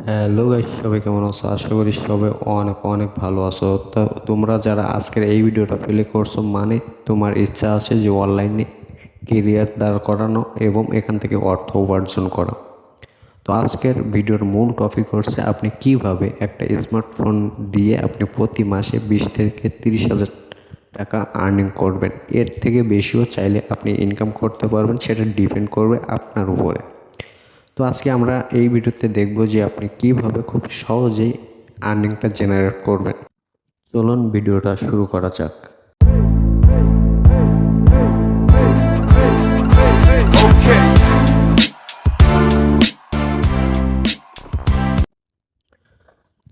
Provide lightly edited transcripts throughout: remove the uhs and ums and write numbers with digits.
Hello guys, সবাই কেমন আছো? আশা করি সবাই অনেক অনেক ভালো আছো। তা তোমরা যারা আজকের এই ভিডিওটা প্লে করছো মানে তোমার ইচ্ছা আছে যে অনলাইনে কেরিয়ার দাঁড় করানো এবং এখান থেকে অর্থ উপার্জন করা। তো আজকের ভিডিওর মূল টপিক হচ্ছে আপনি কিভাবে একটা স্মার্টফোন দিয়ে আপনি প্রতি মাসে 20 থেকে 30 হাজার টাকা আর্নিং করবেন। এর থেকে বেশিও চাইলে আপনি ইনকাম করতে পারবেন, সেটা ডিপেন্ড করবে আপনার উপরে। তো আজকে আমরা এই ভিডিওতে দেখব যে আপনি কিভাবে খুব সহজেই আর্নিংটা জেনারেট করবেন। চলুন ভিডিওটা শুরু করা যাক।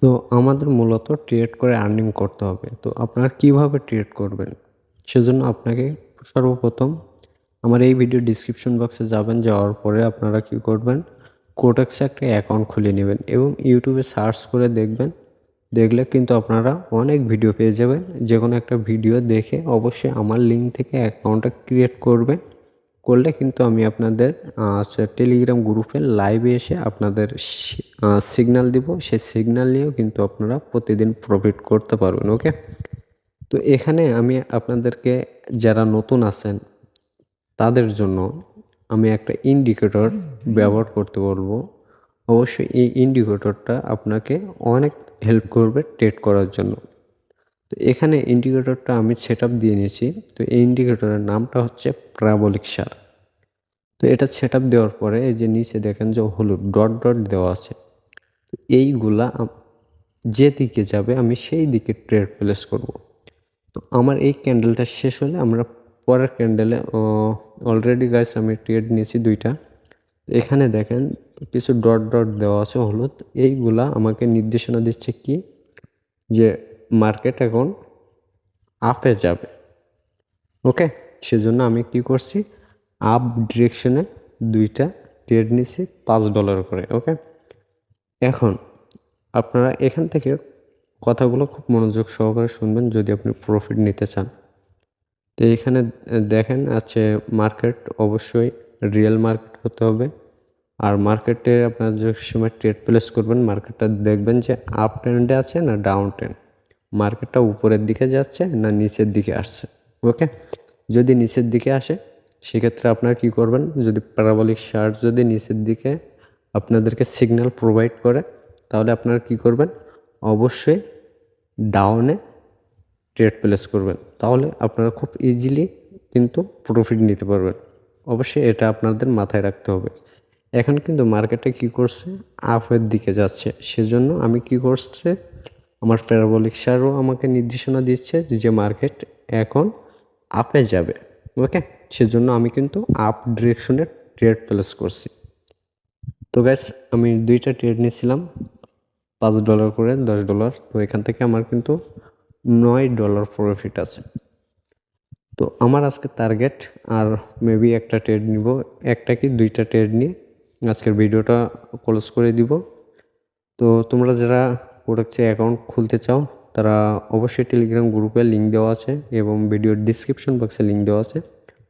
তো আমাদের মূলত ট্রেড করে আর্নিং করতে হবে। তো আপনারা কিভাবে ট্রেড করবেন, সেজন্য আপনাকে সর্বপ্রথম আমার এই ভিডিও ডিসক্রিপশন বক্সে যাবেন। যাওয়ার পরে আপনারা কি করবেন, কোটেক্সে একটা অ্যাকাউন্ট খুলে নেবেন এবং ইউটিউবে সার্চ করে দেখবেন। দেখলে কিন্তু আপনারা অনেক ভিডিও পেয়ে যাবেন। যে কোনো একটা ভিডিও দেখে অবশ্যই আমার লিঙ্ক থেকে অ্যাকাউন্টটা ক্রিয়েট করবেন। করলে কিন্তু আমি আপনাদের টেলিগ্রাম গ্রুপে লাইভে এসে আপনাদের সিগন্যাল দিব। সেই সিগন্যাল নিয়েও কিন্তু আপনারা প্রতিদিন প্রফিট করতে পারবেন। ওকে, তো এখানে আমি আপনাদেরকে যারা নতুন আছেন তাদের জন্য আমি একটা ইন্ডিকেটর ব্যবহার করতে বলবো। অবশ্যই এই ইন্ডিকেটরটা আপনাকে অনেক হেল্প করবে ট্রেড করার জন্য। তো এখানে ইন্ডিকেটরটা আমি সেট আপ দিয়ে নিয়েছি। তো এই ইন্ডিকেটরের নামটা হচ্ছে প্যারাবোলিক সার। তো এটা সেট আপ দেওয়ার পরে এই যে নিচে দেখেন যে হলুদ ডট ডট দেওয়া আছে। তো এইগুলা যেদিকে যাবে আমি সেই দিকে ট্রেড প্লেস করব। তো আমার এই ক্যান্ডেলটা শেষ হলে আমরা পরের ক্যান্ডেলে অলরেডি গাইস আমি ট্রেড নিয়েছি 2টা। এখানে দেখেন কিছু ডট ডট দেওয়া আছে হলুদ। এইগুলা আমাকে নির্দেশনা দিচ্ছে কি, যে মার্কেট এখন আপে যাবে। ওকে, সেজন্য আমি কি করছি, আপ ডিরেকশনে 2টা ট্রেড নিছি $5 করে। ওকে, এখন আপনারা এখান থেকে কথাগুলো খুব মনোযোগ সহকারে শুনবেন যদি আপনি প্রফিট নিতে চান। তো এখানে দেখেন আছে মার্কেট অবশ্যই রিয়েল মার্কেট হতে হবে। আর মার্কেটে আপনার যে সময় ট্রেড প্লেস করবেন, মার্কেটটা দেখবেন যে আপ ট্রেন্ডে আছে না ডাউন ট্রেন্ড, মার্কেটটা উপরের দিকে যাচ্ছে না নিচের দিকে আসছে। ওকে, যদি নিচের দিকে আসে সেক্ষেত্রে আপনারা কী করবেন, যদি প্যারাবোলিক চার্ট যদি নিচের দিকে আপনাদেরকে সিগন্যাল প্রোভাইড করে তাহলে আপনারা কী করবেন, অবশ্যই ডাউনে ট্রেড প্লেস করবেন। তাহলে আপনারা খুব ইজিলি কিন্তু প্রফিট নিতে পারবেন। অবশ্যই এটা আপনাদের মাথায় রাখতে হবে। এখন কিন্তু মার্কেটে কি করছে, আপের দিকে যাচ্ছে। সেজন্য আমি কি করছে, আমার প্যারাবোলিক চার্টও আমাকে নির্দেশনা দিচ্ছে যে মার্কেট এখন আপে যাবে। ওকে, সেজন্য আমি কিন্তু আপ ডিরেকশনে ট্রেড প্লেস করছি। তো গ্যাস আমি 2টা ট্রেড নিয়েছিলাম $5 করে $10। তো এখান থেকে আমার কিন্তু $9 প্রফিট আছে। তো আমার আজকে টার্গেট আর মেবি একটা ট্রেড নিব, একটা কি 2টা ট্রেড নিয়ে আজকের ভিডিওটা ক্লোজ করে দিব। তো তোমরা যারা প্রোডাক্টসে অ্যাকাউন্ট খুলতে চাও তারা অবশ্যই টেলিগ্রাম গ্রুপে লিঙ্ক দেওয়া আছে এবং ভিডিওর ডিসক্রিপশন বক্সে লিঙ্ক দেওয়া আছে।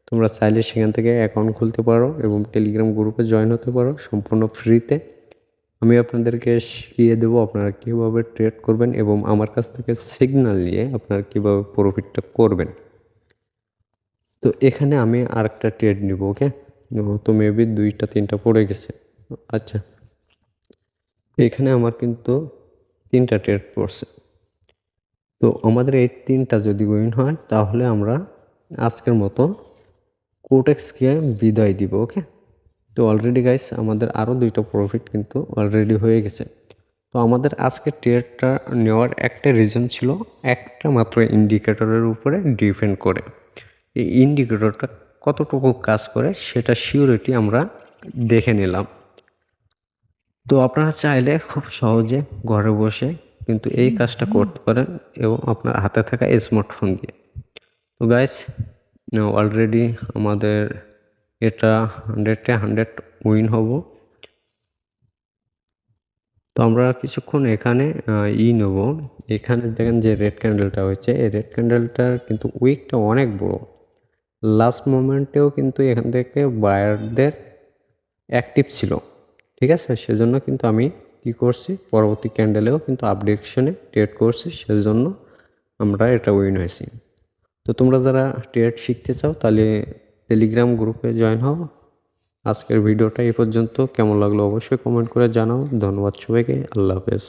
তোমরা চাইলে সেখান থেকে অ্যাকাউন্ট খুলতে পারো এবং টেলিগ্রাম গ্রুপে জয়েন হতে পারো সম্পূর্ণ ফ্রিতে। আমি আপনাদেরকে শিখিয়ে দেবো আপনারা কীভাবে ট্রেড করবেন এবং আমার কাছ থেকে সিগন্যাল নিয়ে আপনারা কীভাবে প্রফিটটা করবেন। তো এখানে আমি আরেকটা ট্রেড নিব। ওকে, তো মেবি 2টা 3টা পড়ে গেছে। আচ্ছা, এখানে আমার কিন্তু 3টা ট্রেড পড়ছে। তো আমাদের এই 3টা যদি উইন হয় তাহলে আমরা আজকের মতো কোটেক্সকে বিদায় দিব। ওকে, তো অলরেডি গাইস আমাদের আরও 2টা প্রফিট কিন্তু অলরেডি হয়ে গেছে। তো আমাদের আজকে ট্রেডটা নেওয়ার একটা রিজন ছিল একটা মাত্র ইন্ডিকেটরের উপরে ডিপেন্ড করে। এই ইন্ডিকেটরটা কতটুকু কাজ করে সেটা সিউরিটি আমরা দেখে নিলাম। তো আপনারা চাইলে খুব সহজে ঘরে বসে কিন্তু এই কাজটা করতে পারেন এবং আপনার হাতে থাকা স্মার্টফোন দিয়ে। তো গাইস অলরেডি আমাদের এটা 100-এ 100 উইন হব। তো আমরা কিছুক্ষণ এখানে নেব। এখানে দেখেন যে রেড ক্যান্ডেলটা হয়েছে, এই রেড ক্যান্ডেলটার কিন্তু উইকটা অনেক বড়। লাস্ট মোমেন্টেও কিন্তু এখান থেকে বায়ারদের অ্যাক্টিভ ছিল। ঠিক আছে, সেজন্য কিন্তু আমি কি করছি, পরবর্তী ক্যান্ডেলেও কিন্তু আপ ডিরেকশনে ট্রেড করছি, সেজন্য আমরা এটা উইন হয়েছি। তো তোমরা যারা ট্রেড শিখতে চাও তাহলে টেলিগ্রাম গ্রুপে জয়েন হও। আজকের ভিডিওটা এই পর্যন্ত, কেমন লাগলো অবশ্যই কমেন্ট করে জানাও। ধন্যবাদ সবাইকে, আল্লাহ হাফেজ।